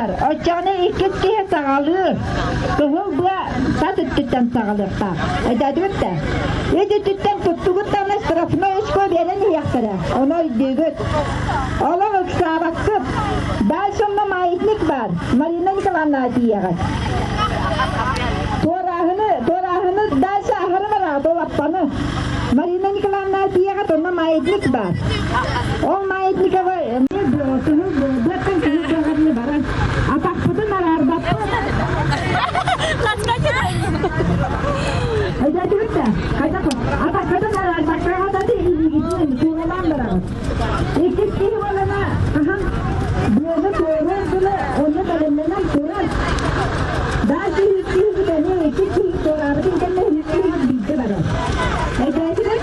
Ahar, ocağına ikit kihe sağalır. Kıhıl bu tatı tütten sağalır ta. Edadık da. Edi tütten tuttuğuttan estrafına eşko veren yaktara. Onu düğüt. Ola ıksa bakıp. Daha sonra maitlik var. Marina Nikolanlar diyeğiz. Torahını derse ahırı var dolaptanı. Marina Nikolanlar diyeğiz onda maitlik var. O maitlik var. Ne diyorsunuz? Bırakın kızı doğarını var. Atak pıdın ararda. Kaç Edadık da. Atak pıdın ararda. Kaya da iyi gidiyor. Kuğulan var. İkit kihi olana. Böyle onu kalemlenen kurar. Daha yüzü beni iki sorardı. İnternet yüzü bildi bana. Edadık.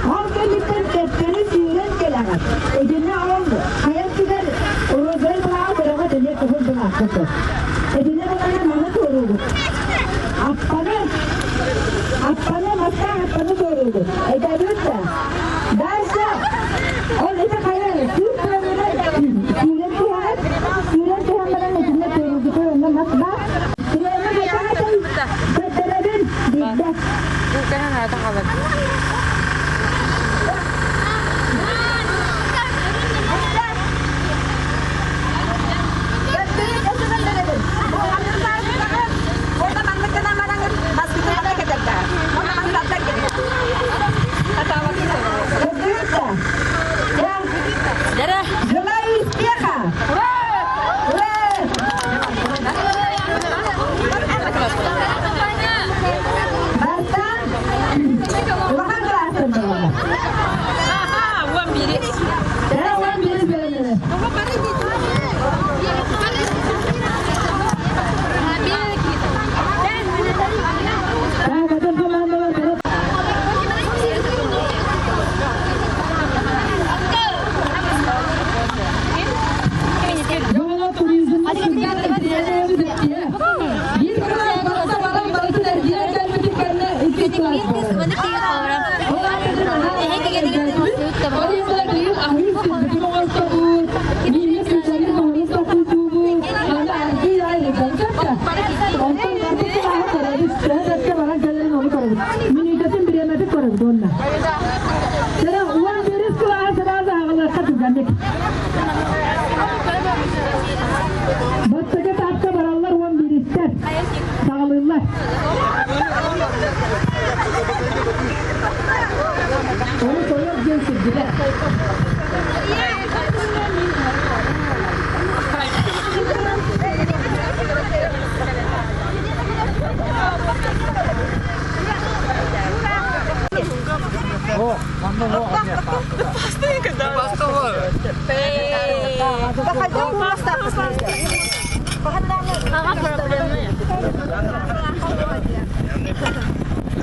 Halkımızın tepkini süren gelemez. Edine oldu. Hayat güzel. O özel bana beraber dönüyor kızıl bırakısı. Edine bana mana soruldu. Appanı masaya soruldu. Edadık da. Derse o neyse kayar. Süren tuhanların içinde soruldu. Ondan nasıl bak? Süreyeme geçerken götürelim. Bizde. Muhtemelen nerede kalır?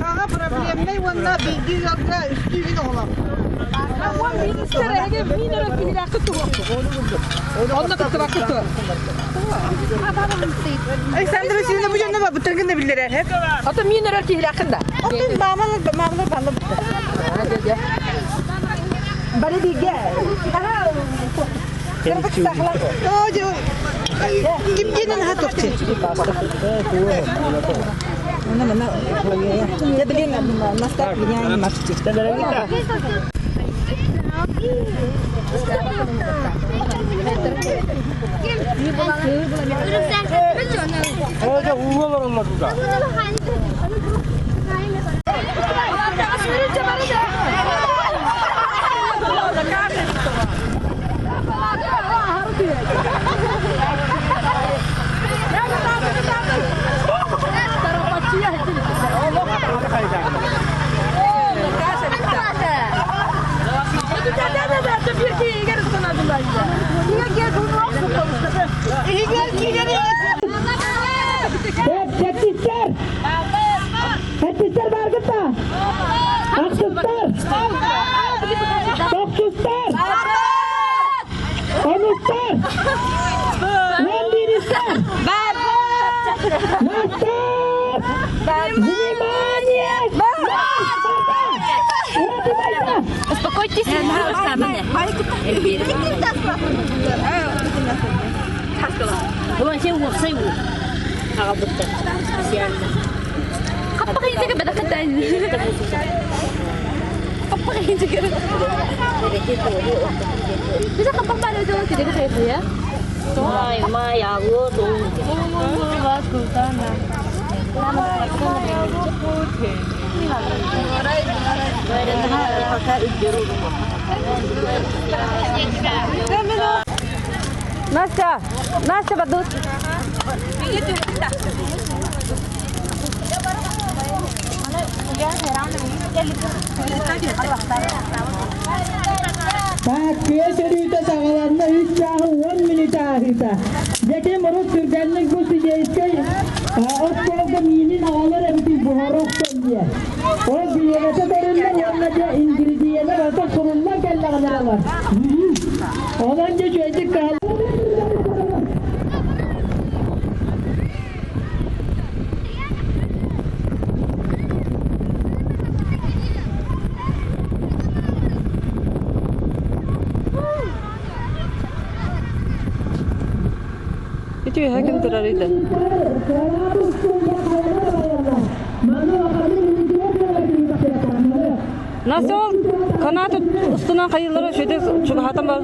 Kağa problemle valla bilgi yoksa üstüne olam. Ay sen de sizin bu yönde bak bıtırgın da bildiler hep. Hatta minör tilakında. Otun bağmalı bağlı. Bari bir gel. Kırpık sakla. Ojo. Gimginin hatokçu. Mana ya begin masak binyanyi masjid. Ada uang orang juga. Hepsiler var gıda. Aksızlar. Toksuzlar. Onuzlar. Vendirisler. Nastar. Внимание! Успокойтесь, пожалуйста, هو شيء وصيبه أغبطه سيانا Apa kayak itu kebetulan kita? Apa kayak itu? Bisa kapan pada itu tidak kayak itu ya? ما يعوضوا Настя بدوس ಕೇಸರಿಯುತ ಸವಾಲನ್ನ ಇಚ್ಛಾಹು 1 minute ಆಹಿತ ಜಕೆ ಮರು ತಿರ್ಗನ್ನಿಗೆ ಗುಸಿ ಜೈಸ್ಕೈ ಒಸ್ಕೋಗ ಮೀನಿನ ಅವರ ಬಿಟಿ ಬಹರಸ್ತಂದಿಯ ಓ ಬಿಯಗತ ಬರಿಂದ ಒನ್ನಜ ಇಂಗ್ರಿಡಿಯನ ರತ ಕುರುನ್ನ ಕೆಲ್ಲಗನವ ಅವನಂಜ ಜೊತೆ ಕಾಲ itu ya hakim terarida Nasıl kanatı üstüne kayıları şöyle çok hatam var.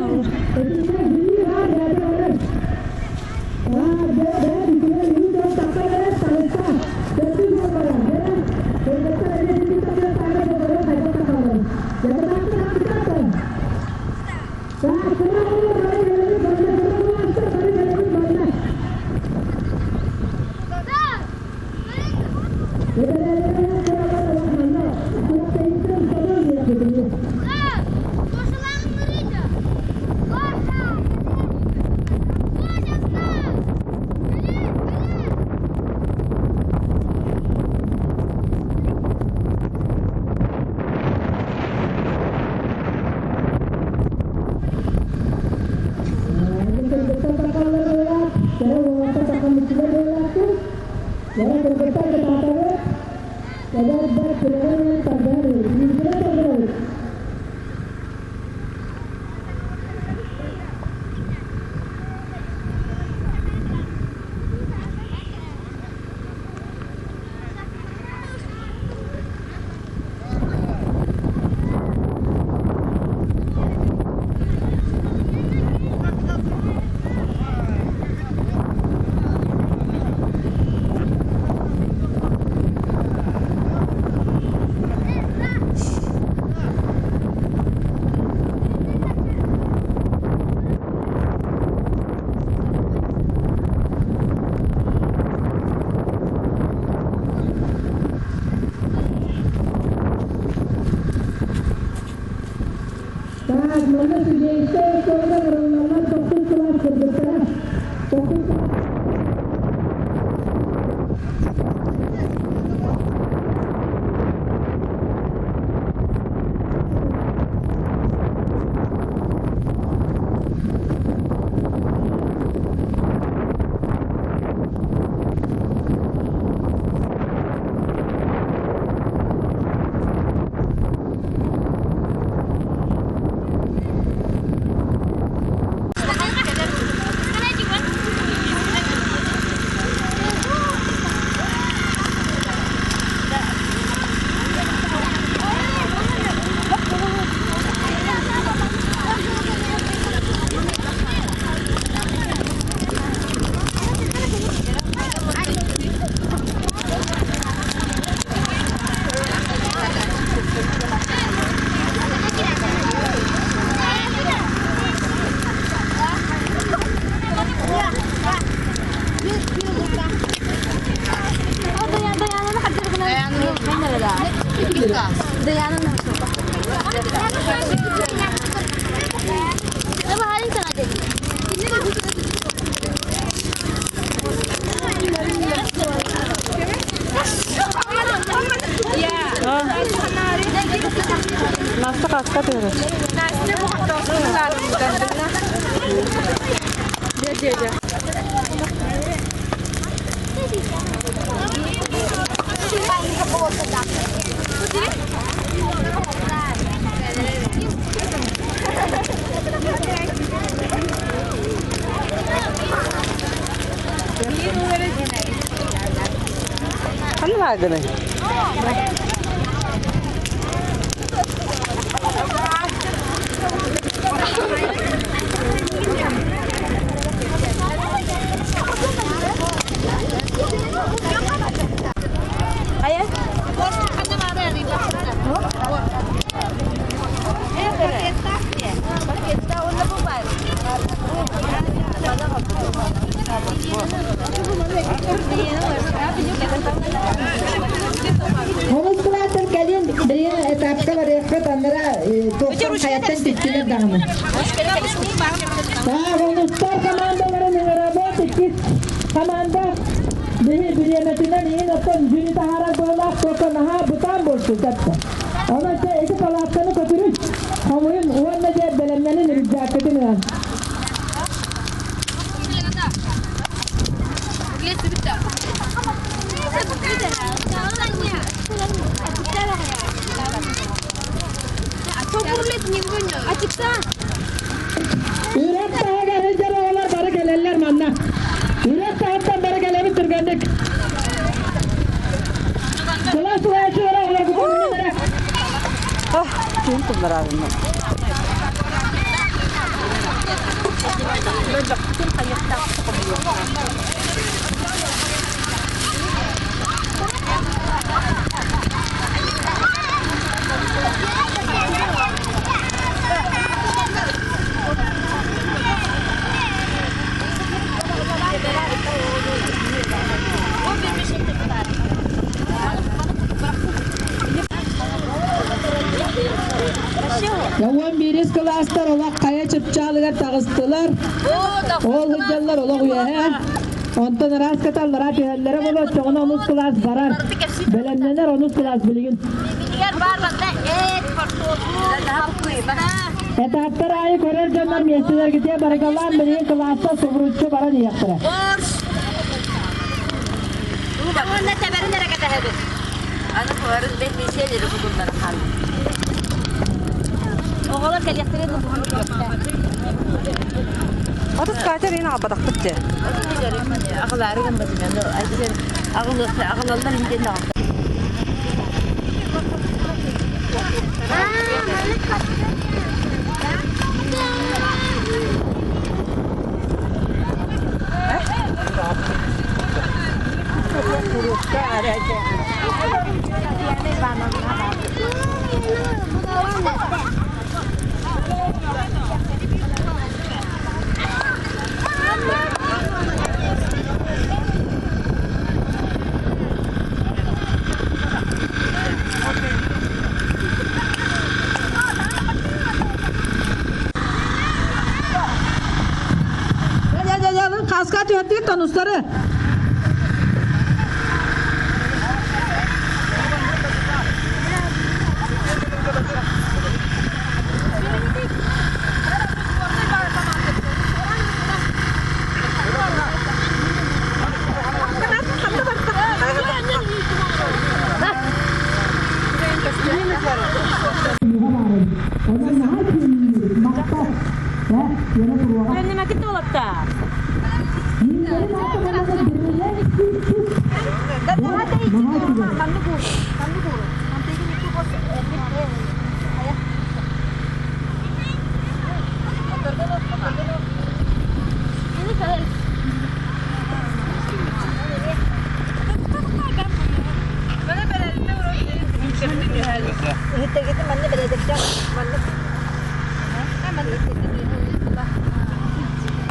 Nasta kaskat ya. Nasta bu hatta lazım kendine. Dia. aygını. Honus kılarsın gelin bir etapta var yakıt onlara toplam hayattan tepkiler dağımı. Honuslar komandaların beraber 8 komanda bir yönetinden iyi noktan cünü tahara dolak toka butan boştu zaten. Ona şey iki palaklarını götürür. Kamuoyun uğurla diye belemlerin rüzgâketini ver. Yürek sağa gelince oğlar bana gelirler manna. Yürek sağdan bana gelemi tırgandık. Kılas uğraşıyorlar oğlar bu konulara. Ah, kim kumlar abimle. Yawan biris klaslar ola kaya çıpçalıga tağıstılar. Ol hıcallar ola uya. Ondan rast katallara tüyellere bolo çoğuna onuz klas barar. Belemneler onuz klas bilgin. Etaptar ayı korer canlar miyesiler gidiyor barakallar bilgin klasta soğurucu baran yaktıra. Oğlan gel yatırın bunu. Atas kaçar yine abadak bitti. Akılları gönderdim yani. Akıllar indiğinde aldım. Gel kaskat yöttik konusları. Önüme gitti olapta.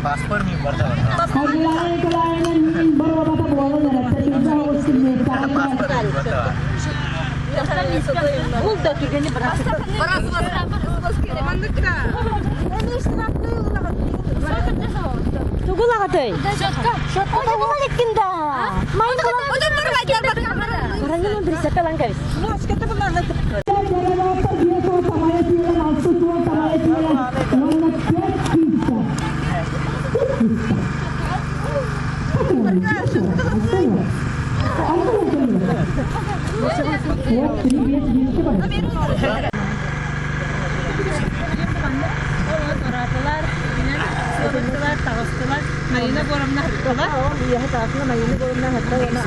Passport मी भरता Tugul agatoy. Shotka bola lekkinda. Main ko. Udah berbajar Orangnya mau beri setelan guys. Sorardılar, yine soruştular, tağıstılar. Mayına koramına hırkala. Ya aslında mayını görünme hatta ona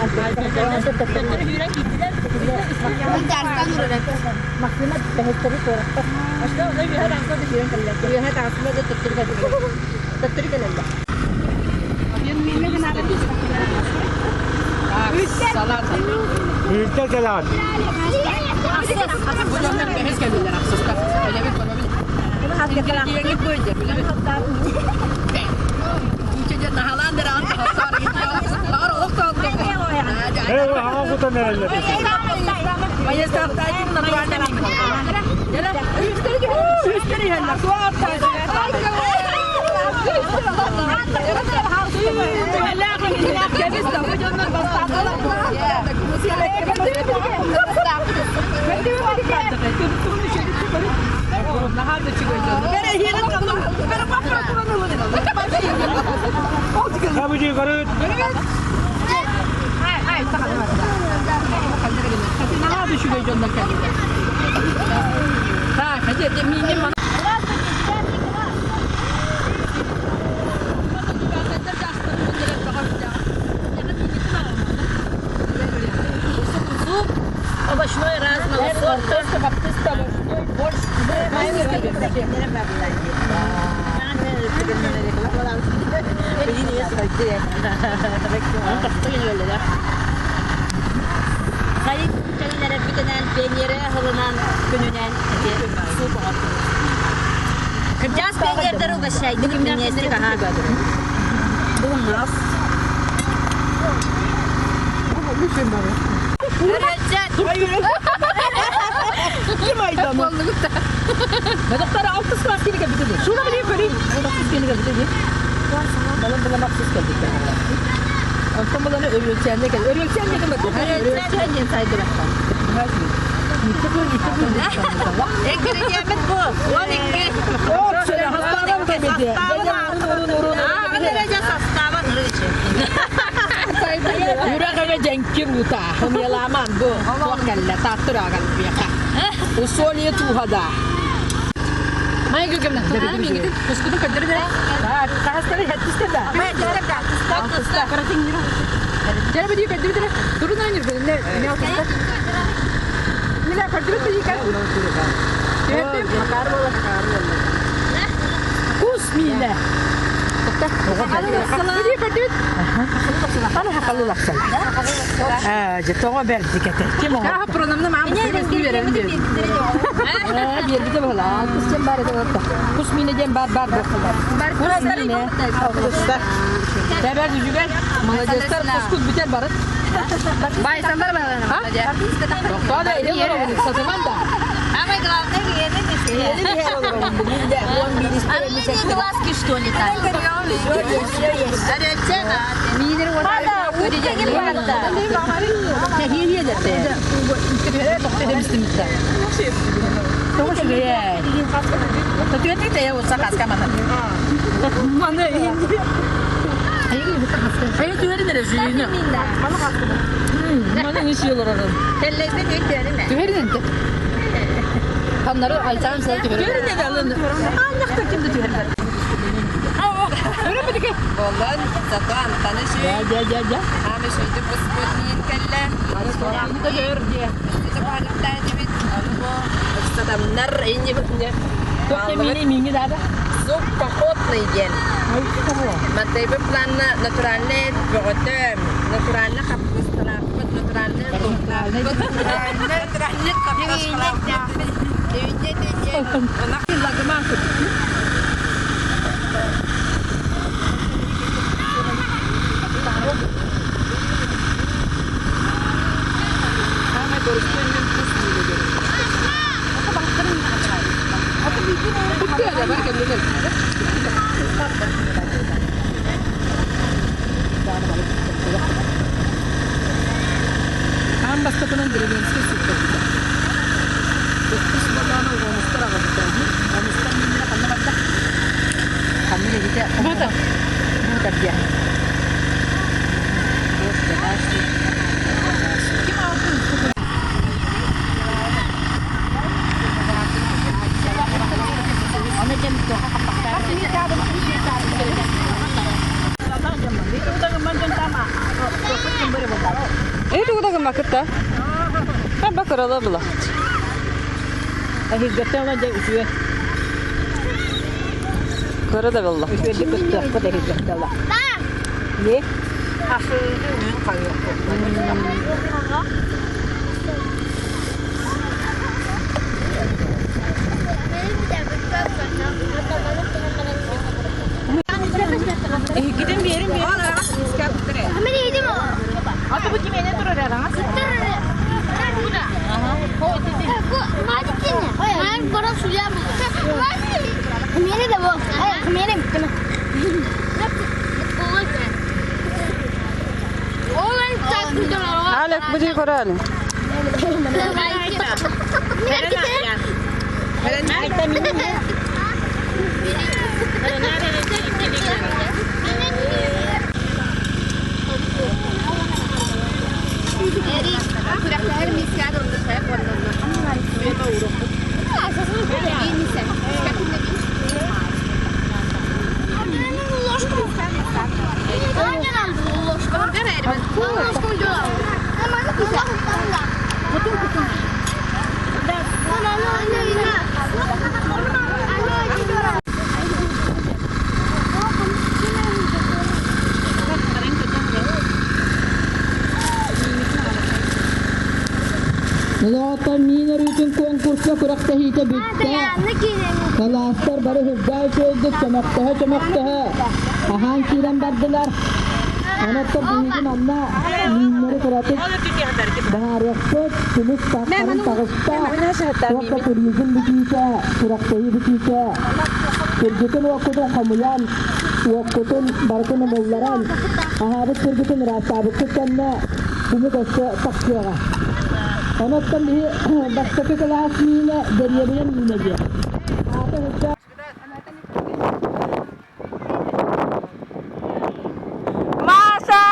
maksudnya bahasa korak. Aslında ona bir her hafta da giren kalacak. Ya hep aslında da tettir kalacak. Salat. Ülke selam. Bu canlar behes geldiler aksızda. Öyle bir konu bir. Bunu hafta kalan. Yenge koydu. Böyle bir. Çünkü nahalandır anta hasar gidiyor. Lar olup kaldı. Eyvah hafıza nerede? Mayıs tahtayı natural mi? Gel. Üstleri heller. Suat taşı. Tabii karıt. Ama şunu razı Sayın ülkelere bütünen, peynire hılınan gününen su boğazı. Kırcaz peynirleri ulaşaydı kimden nesli kaha. Bulunmaz. Öğreteceksin. Kim aydanı? Medoktora 6 saat geri geldi. Şuna bileyim göreyim. 6 geri geldi. Balon bulamaksız geldik. Antam balonu örülçen ne geldi? Örülçen ne demek? Örülçen diye saydılar. Ekmeğimiz bu. 12. Yok şöyle hastane mi demedi? Bir derece hastane var için. Yürek eve cenkim yuta. Humyalaman bu. Wakalla tatır agal biyaka. Usulye tuhada. May gugam na. Kuskudu kadir de. Hastane hattiste da. Hattiste. Karating yürü. Jara bidi kadir de. Durun aynı böyle ne hattiste. Mila kadir de yıkar. Evet. Makar bola. Kus mile. Bidi kadir. Ana hakalı laksan. Jetoğa berdi kete. Kim o? Ya programda mı? Mesleği verelim diyor. Bir de böyle. Kus cem bari de orta. Kus mine cem bar. Kus mine. Teber düzügen. Malajestler kus biter barı. Baysanlar bana. Doktor da eli yer olur. Satıman da. Ama glavne bir yere mi? Yeni bir yer olur. Anne ne glas kişti onu tane. Öğreteceksin. Miner var. Hada uçacak banda. Tehliye de. Doktor demiştim işte. Tamam şimdi ya. Doktor ne ya olsa kaska mana. Mana indi. Hayır tüyleri neresi yine? Mana ne şey olur adam. Tellezde tüyleri ne? Tüyleri ne? Kanları aytan sen tüyleri. Tüyleri ne alın? Allah'ta kimde tüyleri? Öyle mi ki? Bolon, satu antane sih. Ya. Kami sudah pusputin kalla. Orang da gör diye. Itu paling tadi bit. Sudah benar ini betulnya. Çok yemini mingi daha da. Zup pakot nih jen. Ay tamam. Matay plan naturalnya berotem. Naturalnya kapus terapet. Naturalnya naturalnya kapus terapet. Dewinya jen. Enak lagi masuk. Ambas kapının direğini sıkıştırdı. Kız balonu olmuştur ağabeyden. Olmuştur minne kanına bakta. Kanına gidiyor. Burada. Burada diye. Kim aldı? Ana jem itu. makıta. Ben bakır olabilir. Hizmetten olacak üçüye. Kara da valla. Üçüye de kıttı. Bu da hizmetten olacak. Ne? Gidin bir yerim bir yerim. Ama neydi mi o? Atı bu kime ne durur ya? Ben bana suya mı? Kumene de bu. Kumene bitti mi? Oğlan taktı da. Alek bu değil kara alek. Zaten miner için konkursa kurakta hite bitti. Kalaslar bari hızda çözdük. Çamaktaha. Ahan kiren verdiler. Anahtar büyüdün anla. Mineri kuratık. Bahar yaktı. Tümüş takkarın tağışta. Vakka turizm bitiyse. Kuraktayı bitiyse. Kırgıtın vakıtın kamuyan. Vakıtın barkını mollaran. Ahabıt kırgıtın rasabıtı kanna. Bunu da takıyorlar. Anahtar bir baştaki kelas mine deriyebilen mineci. Masa!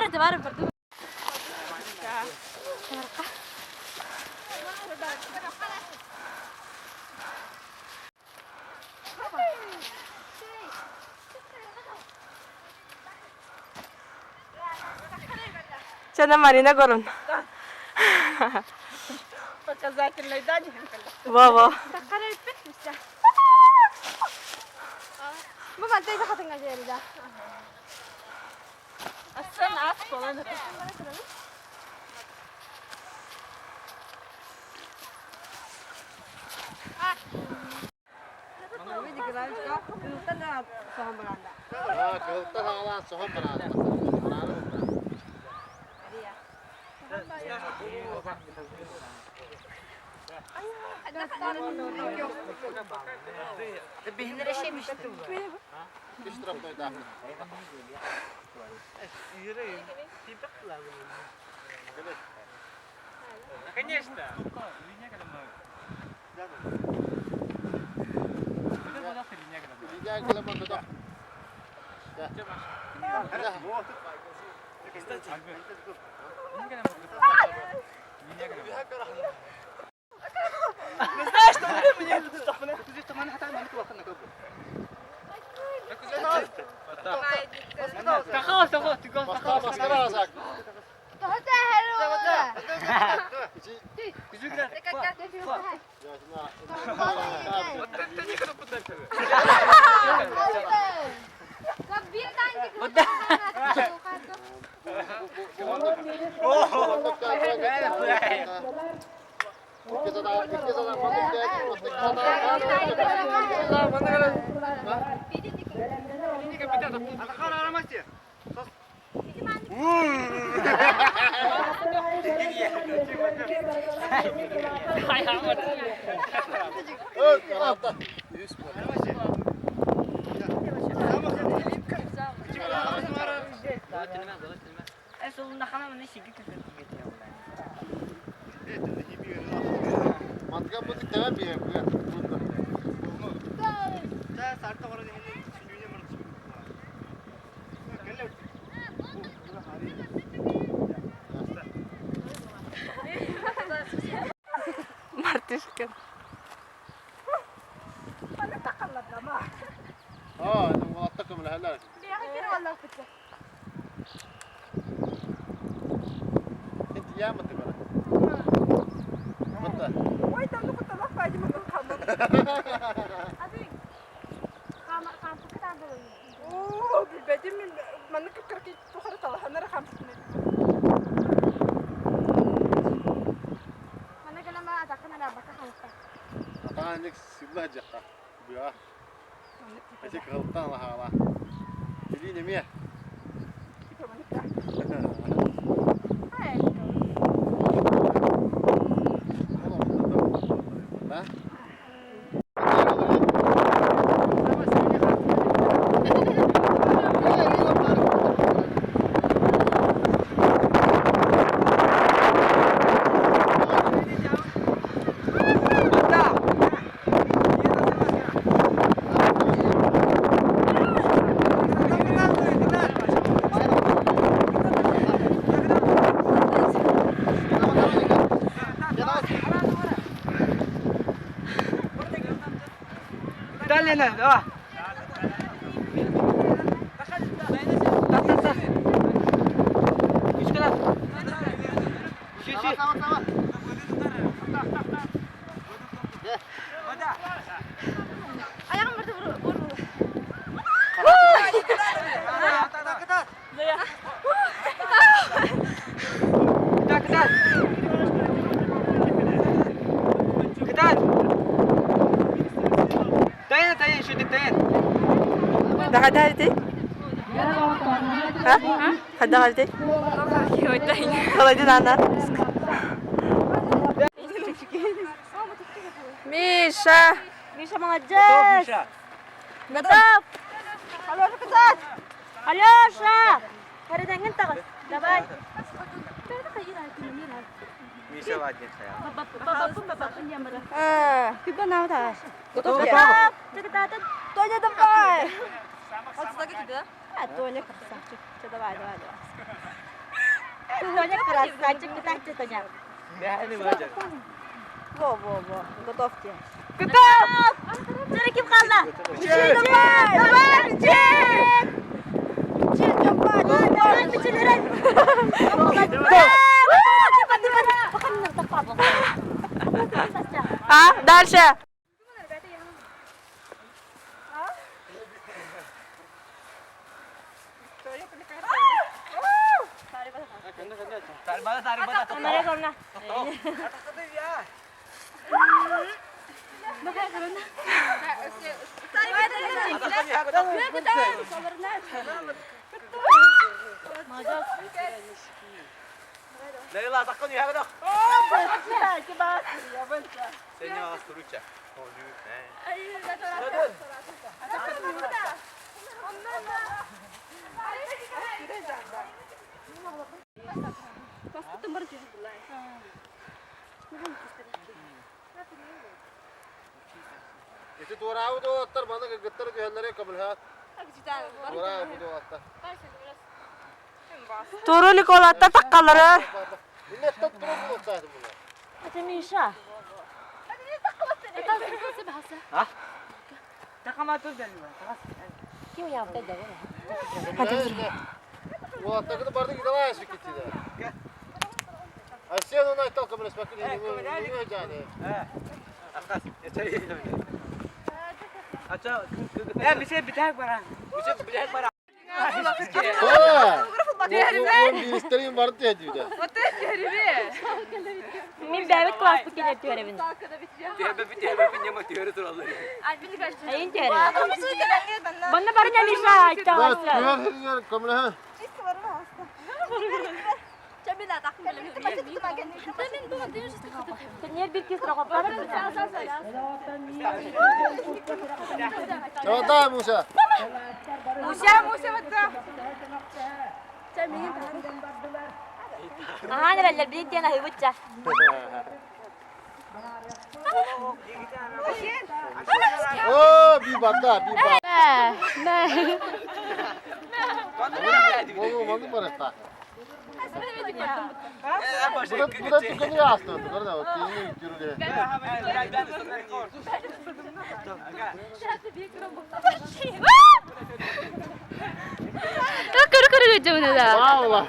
Barı. Canım Marina gorun. Baba. Bu ben teyze katın gaceri de. Aslan at falan. Kılıkta havalan soğuk bana. Hiç tarafta da. Конечно. Liga kelama betul. Maskara alsak. Hadi hello. Mantıklı bu tip temel bir yer bu ya. Мартышка. انتم غلطتكم لهلا انت يا متى بقى متى طبعا انك سيبها جقه بيا اجيك غلطان لها والله تديني مية ها Dale, va. مشكلة. شي. Tayin, shooting tayin. دخلتي؟ ها؟ حد دخلتي؟ خلاص عنا. ميشا ميشا молодец. Готов. Алёша, катать. Алёша. Передай, انت давай. Миша ладнее. Куда нам так? Готов? Тоня, давай. Тоня красавчик. Давай. Тоня красавчик, катайте, Тоня. Во. Готовьте. Готов! Смотри, кем халла. Давай, А, дальше. Leyla sakın ya kadar. Seni ağız turunca. انت توراو دو اكتر بنا قطر جو هلري قبل هات توراو دو اكتر تورولي كولا تتقلر. اللي تطرق وصاحب منه Это Миша. Kim yaptı da Вот, так это бардак давай шикити да. А все ну на толком распакли, не тяни. Akas. Acha. Ya bir şey bitek var. Bir isterim vardı ya diyor. Min bebek klası kiletiyor evinde. Tebe ne matiyor turalları. Ayın teri. Bana barınya Misa işte Bak, varsa. kıyar kamera ha. Niye bir kez rakaplar? Tamam da Musa. Aha nereler bir tane hıvıtça. Oo, bir bak daha, bir bak. لا Oğlum, onu bırak. Bu da tükeniyor aslında. Gördün mü? Kendini yürüyor. كرو كرو جونا ده Vallahi.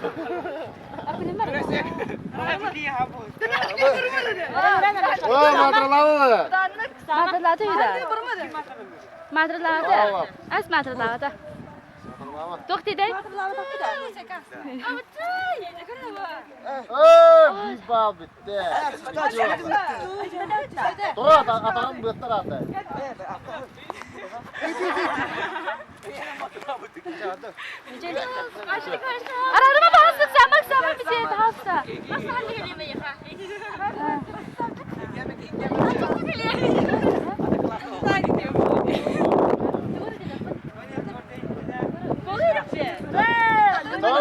Oo, matralavı. Matırladı bir de. Matırladı. Vallahi. Az matırladı. Matralavı. Dokti de. Oo, bir bak bitti. Dur, atalım bıktır artık. Ararıma bastın sen bak sen bir şey daha hasta.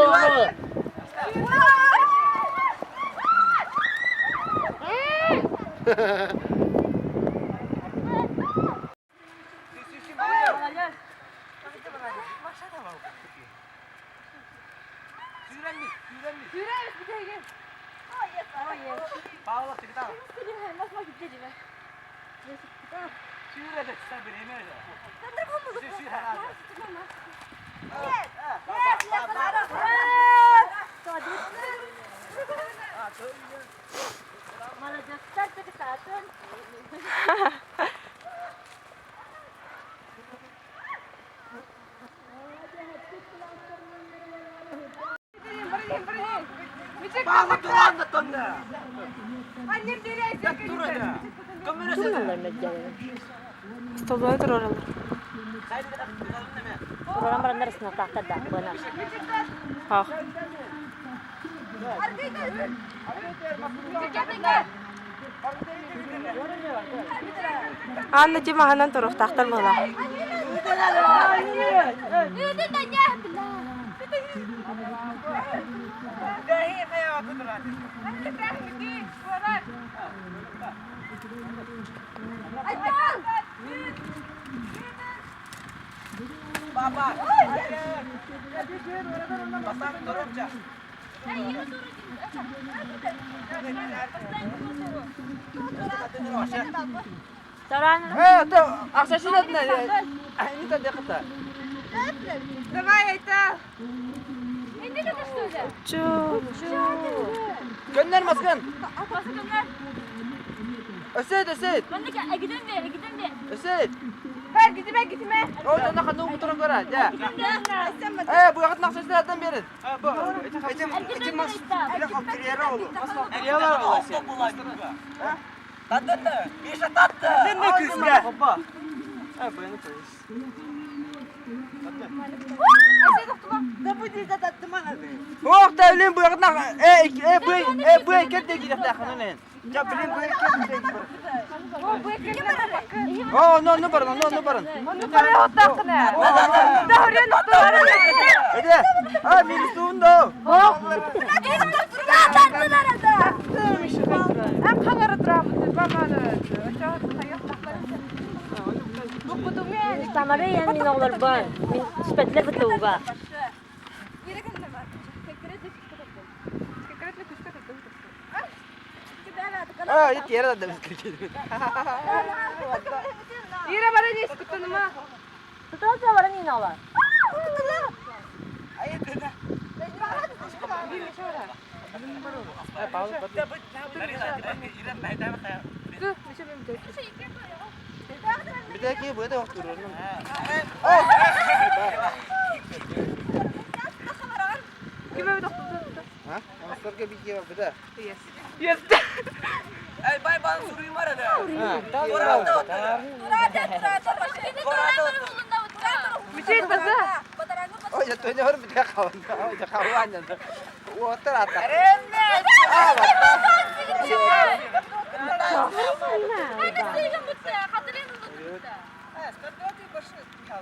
Tamam mı? Orang berenang resmi tak ada benar. Anneciğim mahanan taraf tahtal mala. Soran. Aksaşın adına. Ini tadi kata. Gönder maskın. Ösed. Ösed. Gitme. Orada ne kadar motorun var ya. Bu yakıt nakşaşlardan beri. İçim mas. Bir hafta yere oldu. Yalar oldu. Tatlı. Bir şey tatlı. Sen ne küsme? Baba. Bu yana polis. Oh, tavlin bu yakıt nak. Bu eket de gidiyor kanun. Ya bilin bu eket de gidiyor. Oh, no barın. Hadi. Ha, bir suunda. Tamara yan min oğlar ban. Min spetler betul ba. Ah, itu ya ada biskit. Tutul tamara min oğlar. Bir de ki bu da yoktur. Ha? Master ke bir bir de. Yes. Bay bana sorayım arada. Ha, tamam. Bir şey pasa. Oh, ya tuh orang bir kawan. Oh, ya kawan ya. Water atas. Ah,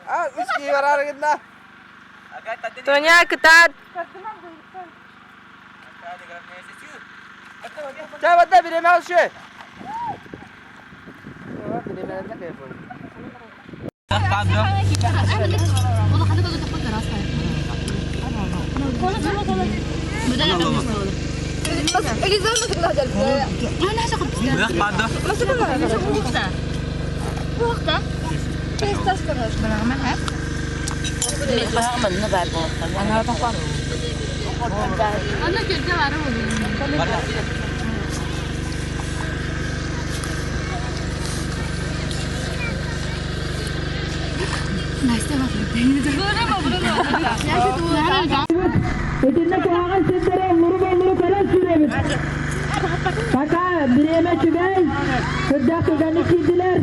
ah, uski warar kita. Tonya ketat. Coba dah bila mau sih. Etinle kulağın sesleri onları falan sürebilir. Kaka bir yeme çügey. Kırdak kırganı çizdiler.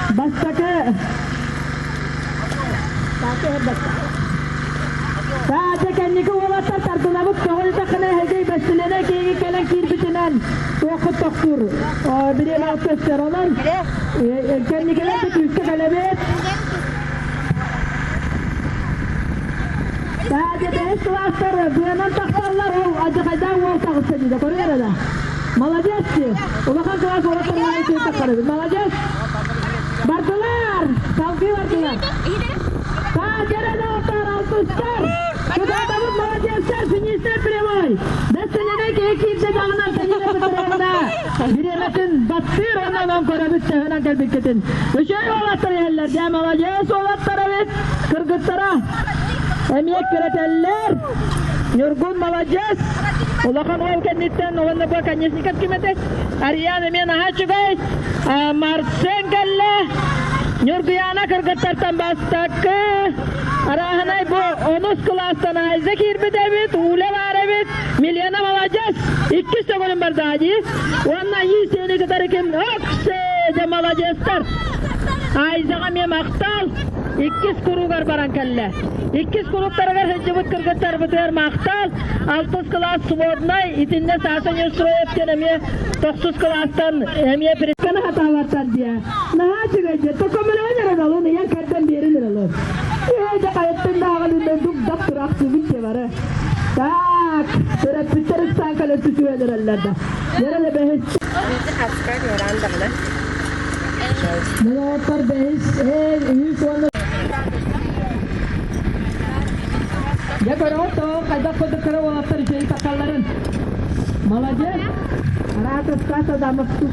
Bastaka. Sadece kendini ovatar tartılabıp çoğunu takına hegey bestilene keygi kelen kirbitinden okut doktur. Bir yeme otostör olan. Kendini kelen tek üstü kalebet. Sadece beş klasları, duyanan taktarlar o acıkaydan o takısı dedi, koruyor da. Malacağız ki, ulakan klas olatlarına şey takarız, malacağız. Bardılar, kalkıyor bardılar. Sadece de otar, altışlar. Kudadamız malacağızlar, sinyisler premoy. Destenenek ekipte dağınan seninle bitirimde. Biremesin, battır ondan on korabit sehenan kalbiketin. Üşey olatlar yerler, diye malacağız olatlara ve kırgıtlara. Emiyek üretenler, Nurgun malacağız. Ulakan ol kenditten, olanla bu kanyesnikat kimete. Ariyan emiyen aha çıgay. Marsen kelle. Nurguyana kırgıtlartan bastak. Arahanay bu onus klastan ayzak irbi devit, ule var evet. Milyona malacağız. 2 segonun bardacı. Ondan 100 sene kadar kim okse de malacağızlar. Ayzakam ye maktal. 2 kurugar baran kelle. 2 kuruklarga hıcıbıt kırgıtlar biter maktal. 6 klas svodnay itinde sasan yusro etken emiye 9 klastan emiye priskana hatalartan diye. Naha çıkacak. Tokamına oynarız alın. Yan kardan biridir alın. Yiyece kayıttın dağılında duk duraksı bitti var. Tak. Sıra bitirik sankala sütüvedir ellerde. Yerine behiç. Bizi haskar yoran da mı? Ne yapar behiç? Yüz onu. Ya koroto, kaydak kodu kero olatlar içeri takalların. Malacağız. Rahat ıskasa da mıksız.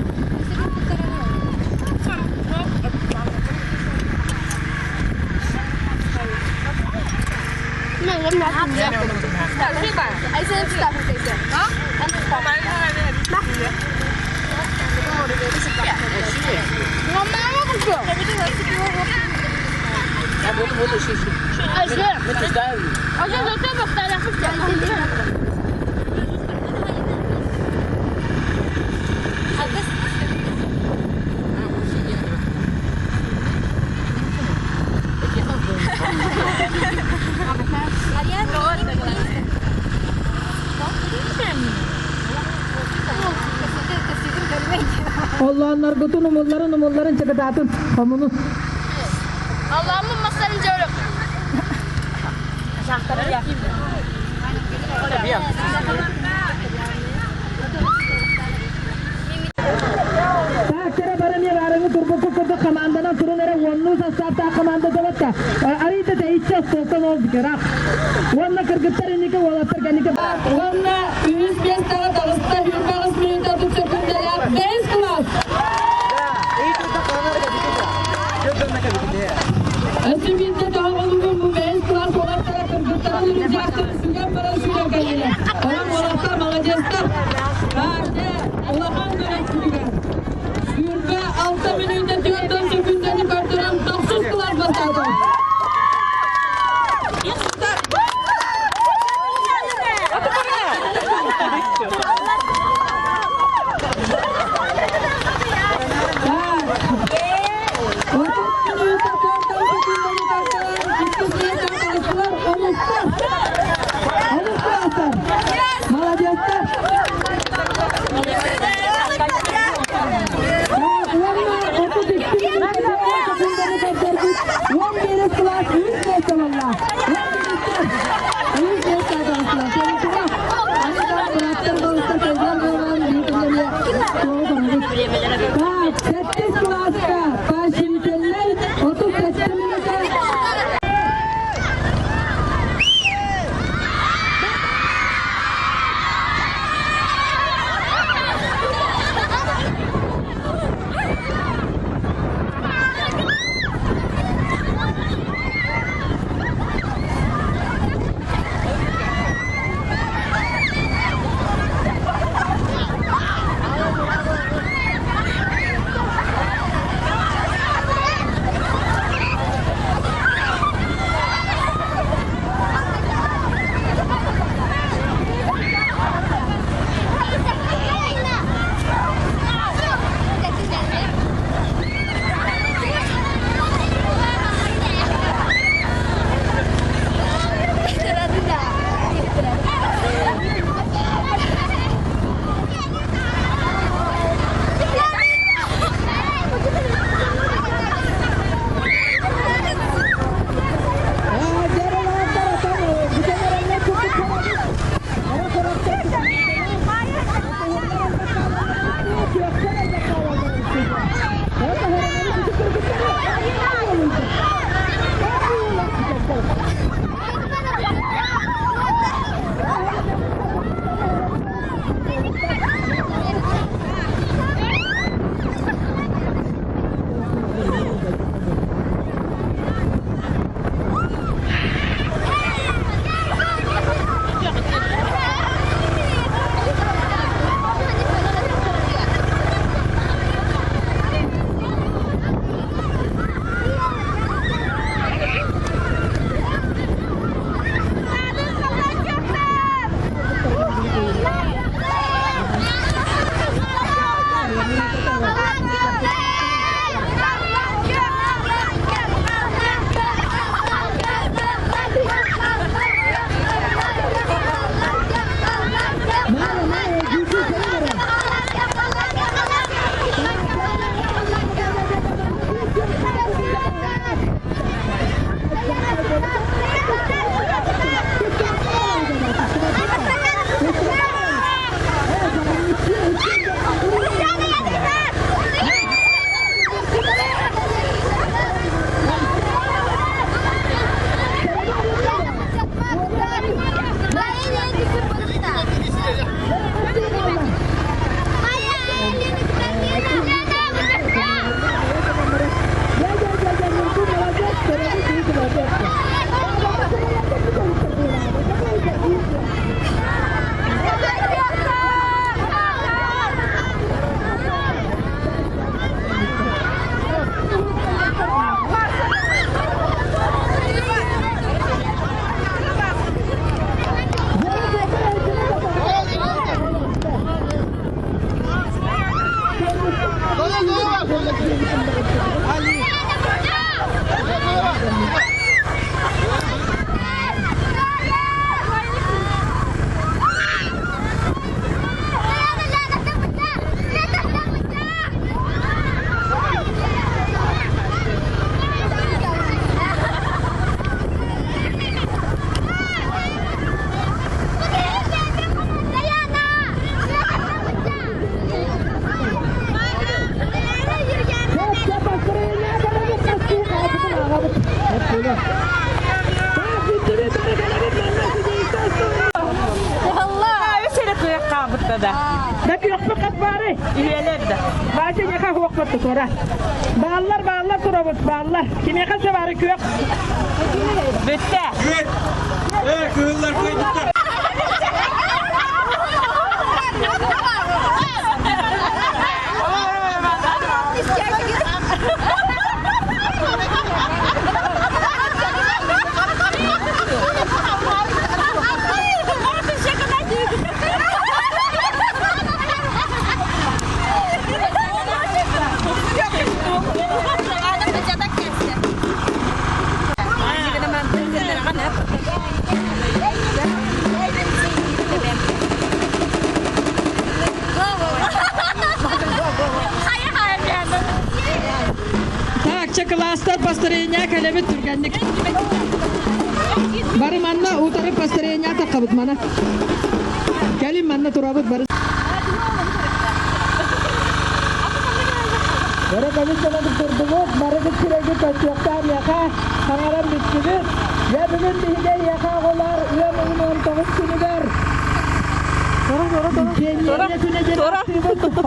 Allah'ın nargıtı numulların çıkıdatın hamunu. Allah'ımın masarın cevap. Kere barang ya barang turbo kurdo kamandana turun era wonnu sasata kamanda dawatta. Arita te içe sokan ol dikara. Wonna kırgıtlar inika wala terganika. Wonna 105 tane dağısta 25 minuta tutsa kundaya 5 klas. Asıl bizde daha olumlu bu 5 klas olatlara kırgıtlara yürüyecektir. Sünger para sünger kayıyla. Olan olatlar malacağızlar. Hadi olakan dönem sünger. Yürbe 6 minuta diyordan sökündeni kartıran 9 klas basardı. Молодец! ده ده بيخفق أطباري يهلب ده بعدين يخاف وقت تورا بالله ترابط بالله كم يخاف سبارك يق bitti Kıyırlar kıyırlar. Кластар построения калебет турганник. Бары манна утары построения тақабыт мана. Калим манна турабыт бары. Бары калим санады турдугут, бары кичиреги тачуктар яка, хаңарам биткибит. Я бүгін дейде яка голар, уям уймон тоғыз күнігер.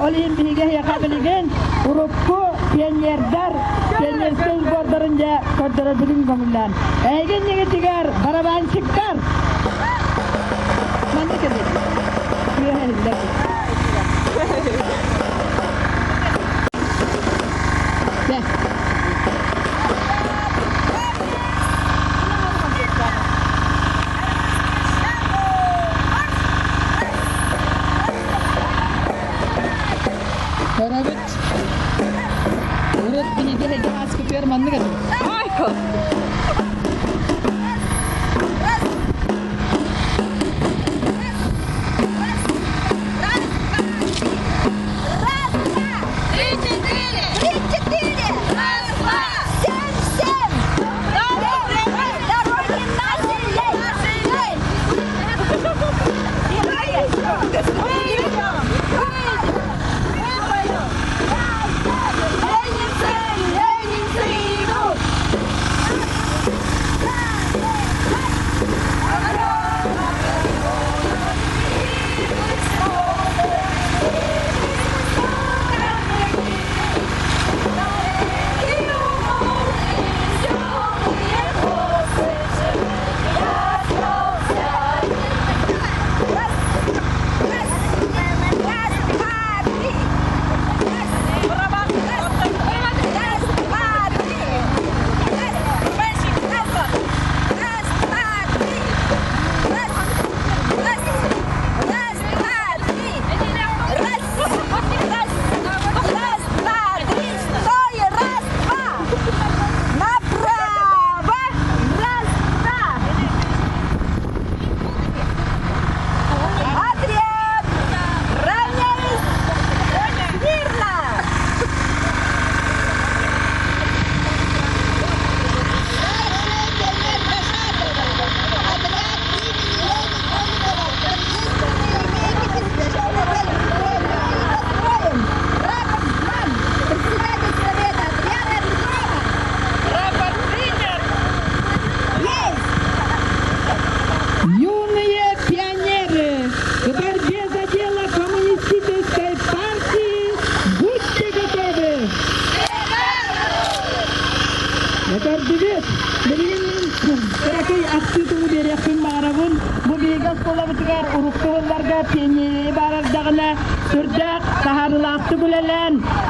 Olim bihiga yaqabiligen urupku penyerder penyersel bordarınca koddarabilin gomullan egen negetigar baraban çıkkar manda kedi Rabit. Urut bihiga hegas kuper manda kedi Ayko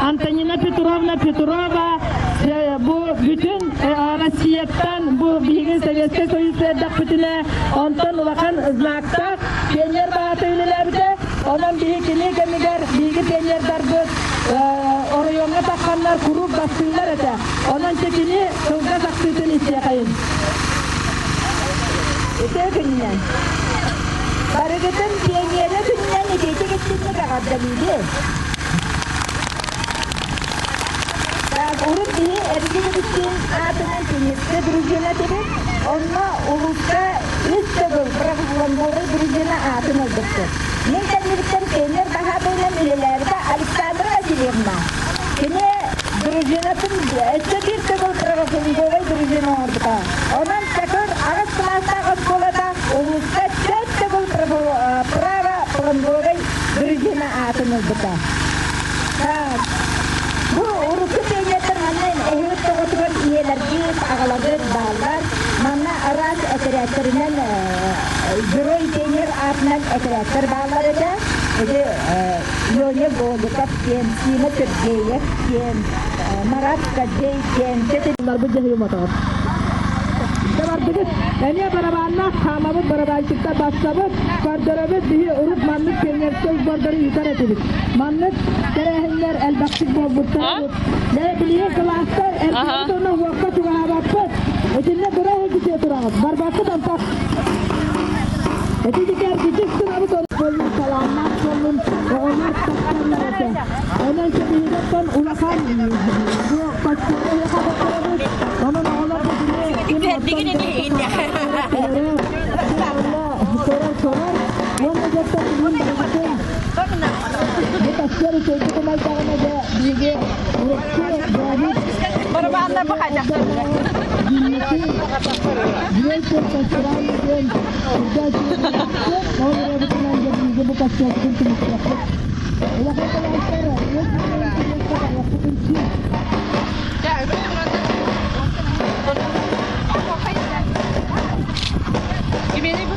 Antonina Petrovna bu bütün Rusya'dan bu bilgi seviyesi soyuzlar dakpitine ondan ulakan znakta penyer bağıtıylılarda onun bilgini kemiger bilgi penyer darbı orayonga takkanlar kurup bastırlar ete onun çekini kılga saksıtını isteyakayın ete gününden barıgıtın penyere gününden edece gittiğini kakadda Urut ini erkek bikin atının penyette duruşuna dedi. Onunla urutta istedim. Bırakılan boru duruşuna atın olduktı. Ne kadar penyer daha böyle milelerde Aleksandra Vasilyevna. Yine duruşunatın bir tegul bırakılan boru duruşuna olduka. Onun tekrar ağız kılasta ağız kolada urutta tegul prava boru atın olduka. Bu urukku teyyetir mannen ehut toğutuğun iyelergi ağaladır dağlar. Manna aras eteretlerinden Güröy Teynir atından eteretler bağları da Ede yöne boğulukap diyen sima Türkiye'ye diyen Marat Kadey diyen Bunlar bu cehiyum otoğut. Var bugün ene barabanna hamamız barabançıkta başlamış kardırabız diye urut manlık kenyersiz bardırı yutar ettik. Manlık terehinler elbakçık boğulukta ne biliyor klaslar elbakçık ona vakta tuvahabatı etinde buraya gidiyor durağız. Barbatı dampak Etidiker küçük sınavı konuşuyoruz. Salamlar solun. Onlar taklarlar ete. Onun sebebiyden ulakan bu kaçtığı yakabatlarımız. Onun ağlar da dinle. Bir gün indi. Sorar. Onun cepte bilin bakın. Bu taşları çocuk olmayacağına da bilgi üretti. Barabanlar bakacak. Dia terserah dan sudah orang berkenan jadi ibu kasih aku pun tidak. Ia kata antara, ia kata aku pun tidak. Gimana ibu?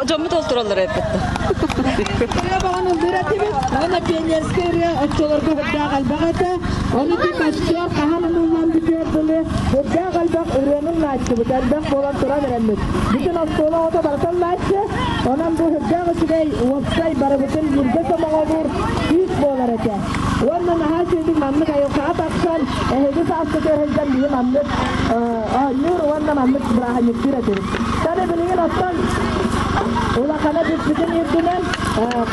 Camı doldururlar hep. Ya bakanın diretimiz, ona penyerskeria, açılar kahda kalbakata, onu bir kaçıyor, kahanın ulan bitiyor böyle, hırda kalbak ürünün laçı, bu kalbak bolan tura verenmiş. Bütün haftalı oda baratan laçı, onun bu hırda kaçıday, website barabıtın girde sama olur, hiç bolar ete. Onun aha şeydik mamlık ayok saat aksan, ehedi saat keterhezden diye mamlık, nur onun mamlık berahan yektir etirik. Tane bilgin aslan, Ulah kana bütün yerdiler,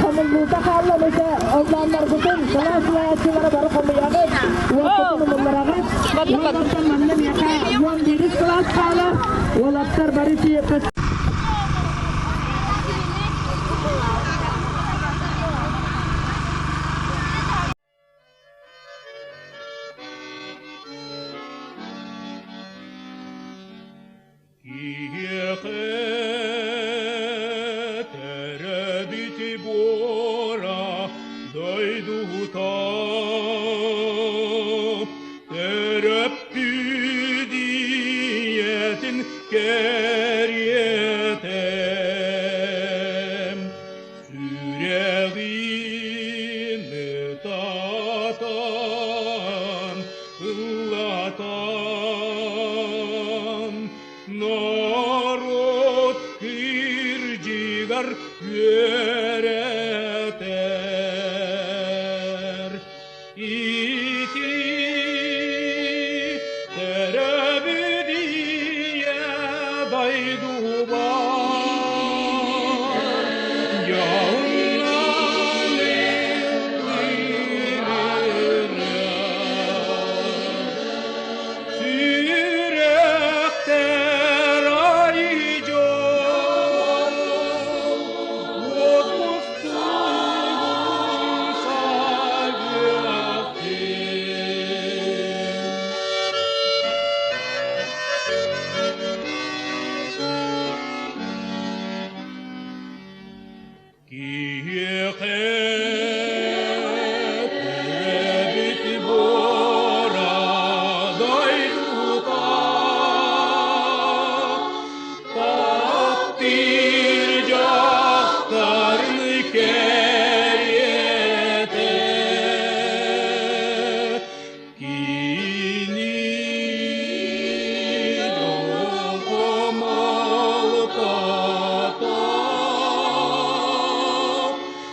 kamulluta kallı mesela oğlanlar bütün kelas layakçılara baru kamuyakı, uakıtını bunlara uakıtın mannem yaka, uam diriş kelas kallı, uakıtlar barisi yakı.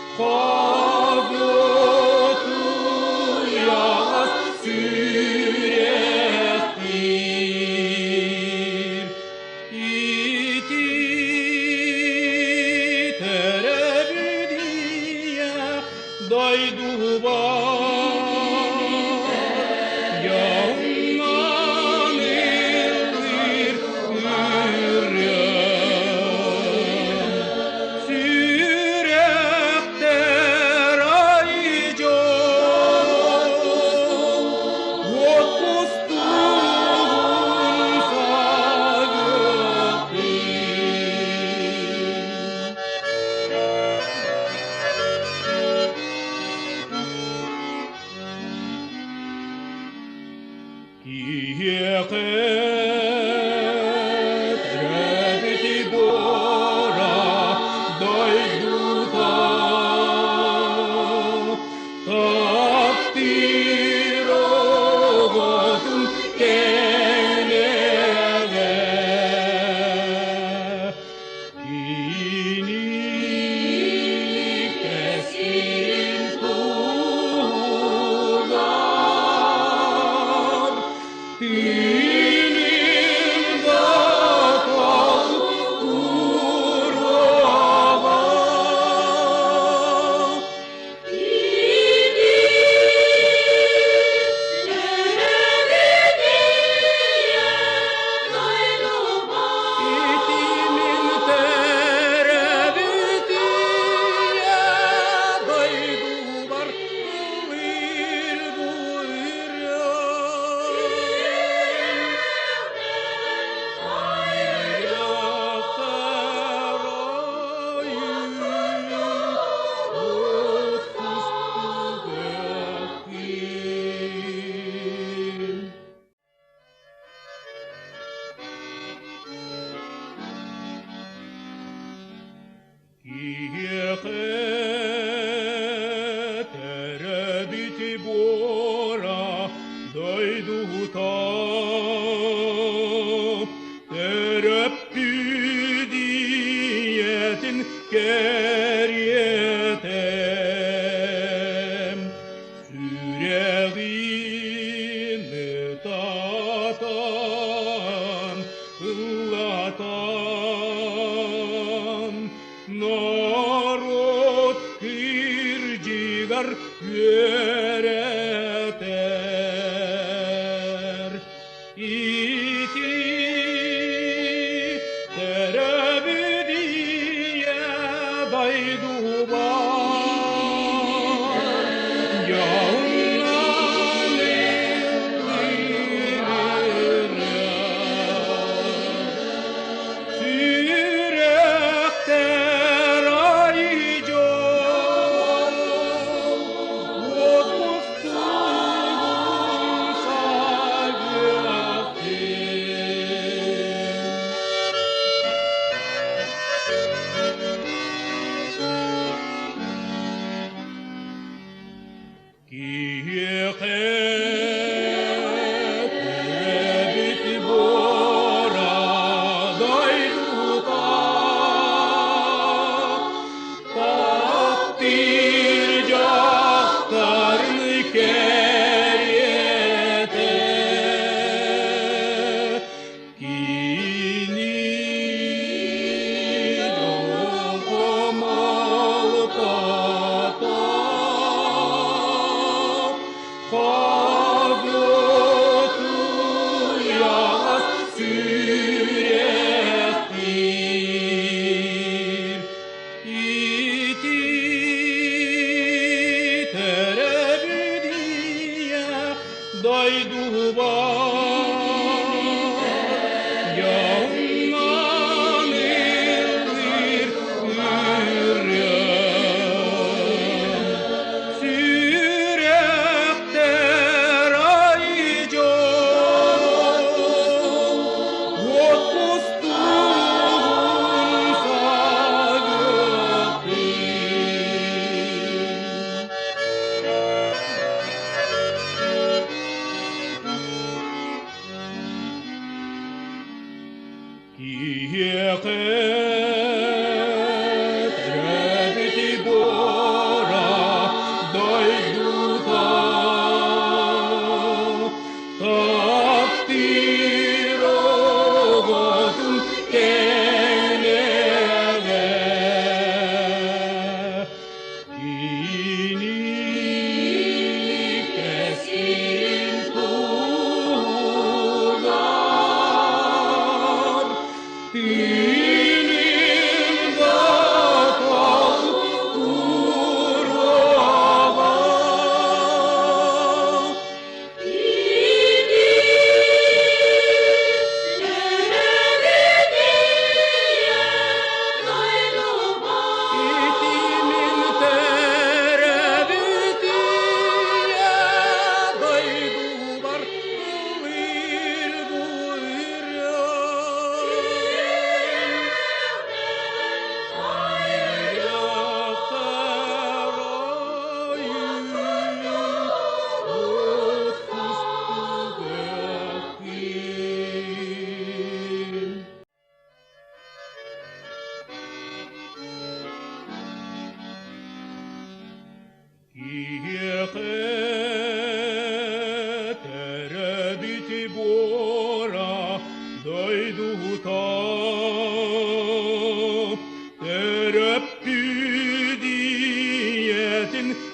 Oh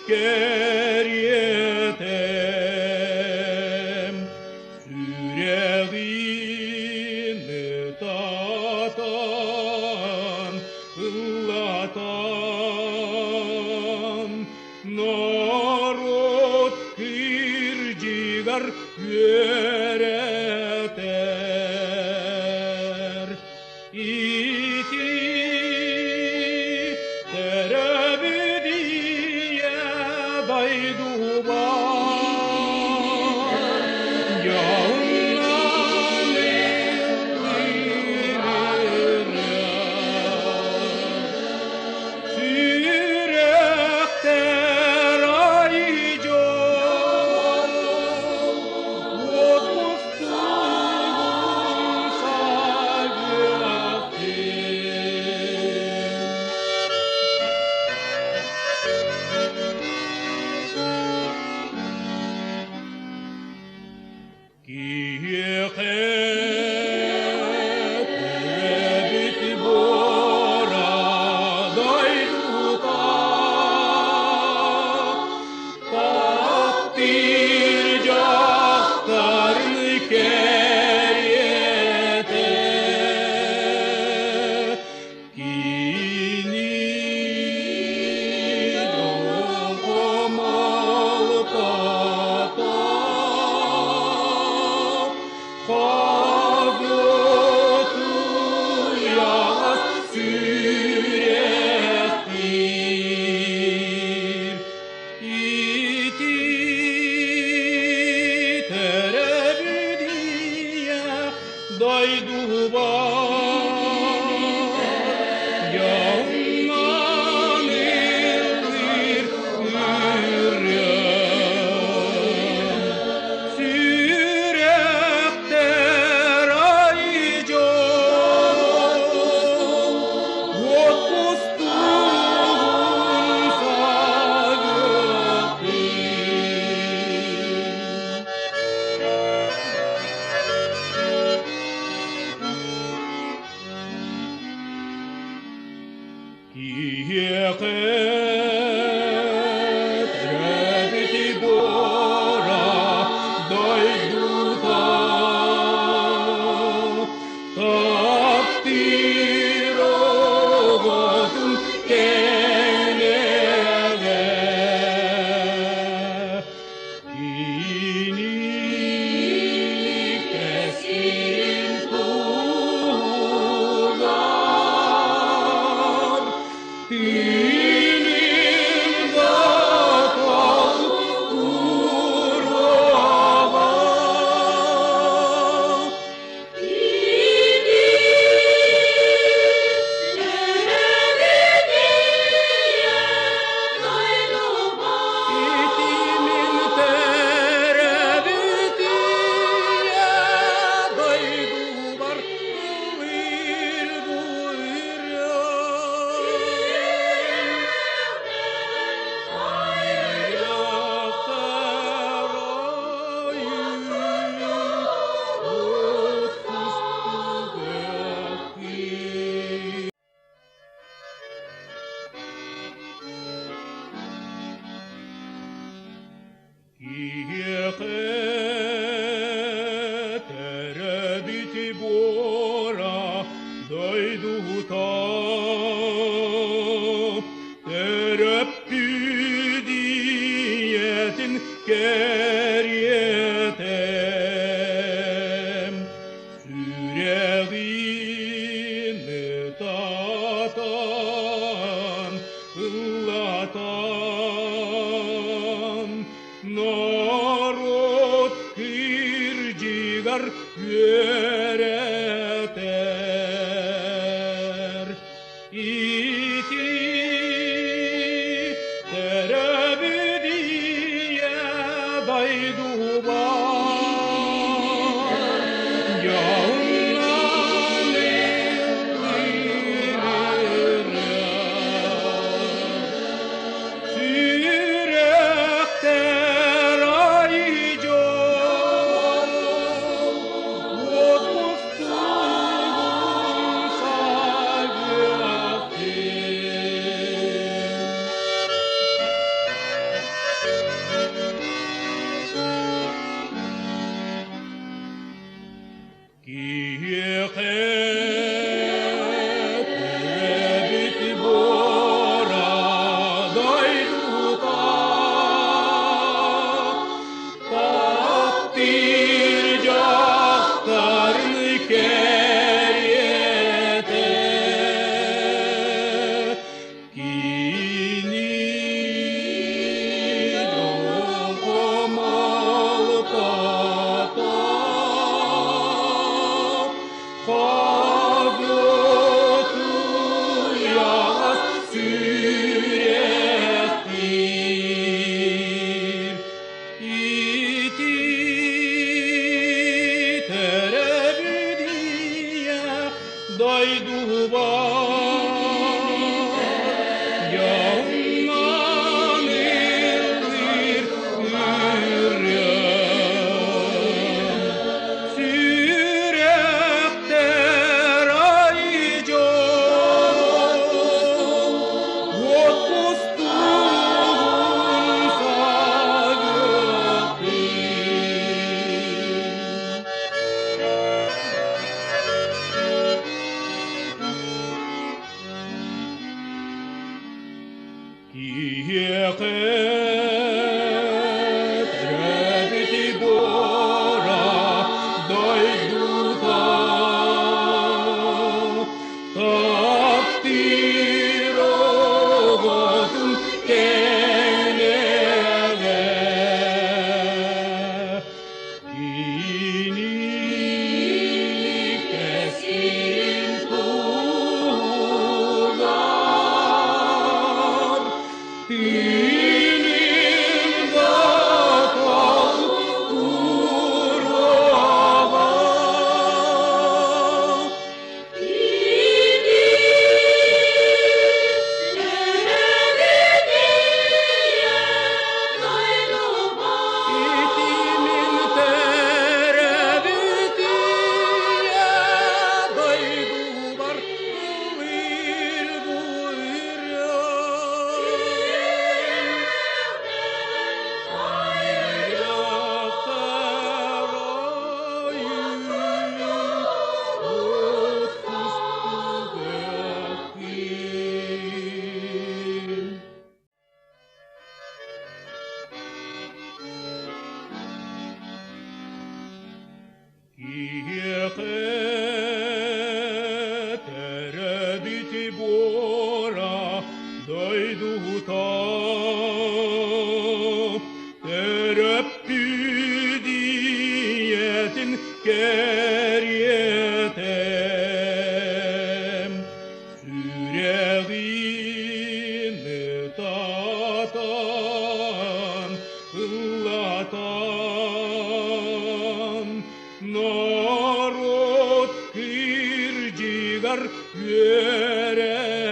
kerjetem. Yüreğimi tatan, ıllatan, narod kırcıgar yöreter. İti terebüdiye daydu var, yağından eldirir sürekter ayıcı otmuştum saygıtım. Daydu var, yağından eldir yürüyen. Sürekter ayıcı otmuştum saygıtım. Kieket rebiti bora doyduta taptiro gotun kenege kini kesin tuğlar Dilim datal kurava İtimin terebütüye daydu var buyur buyur ya. Terabiti bora daydu ta terapüdiyetin keryetem yüreğimi tatan ıllatan narod kırcıgar yöreter. İti terebüdiye daydu var, yağından eldirir sürekter ayıcı otmuştum Kieket röpti bora doiduta. Tapti rovatun kenelle. Kiini keskin tuulan. Tiinin vakau kurvava. Itimin tervitiä toivuvar Terabiti bora doiduta. Terapydietin kärjetem. Syrjälinnetatan, latan. Narot kirjigar yöreter.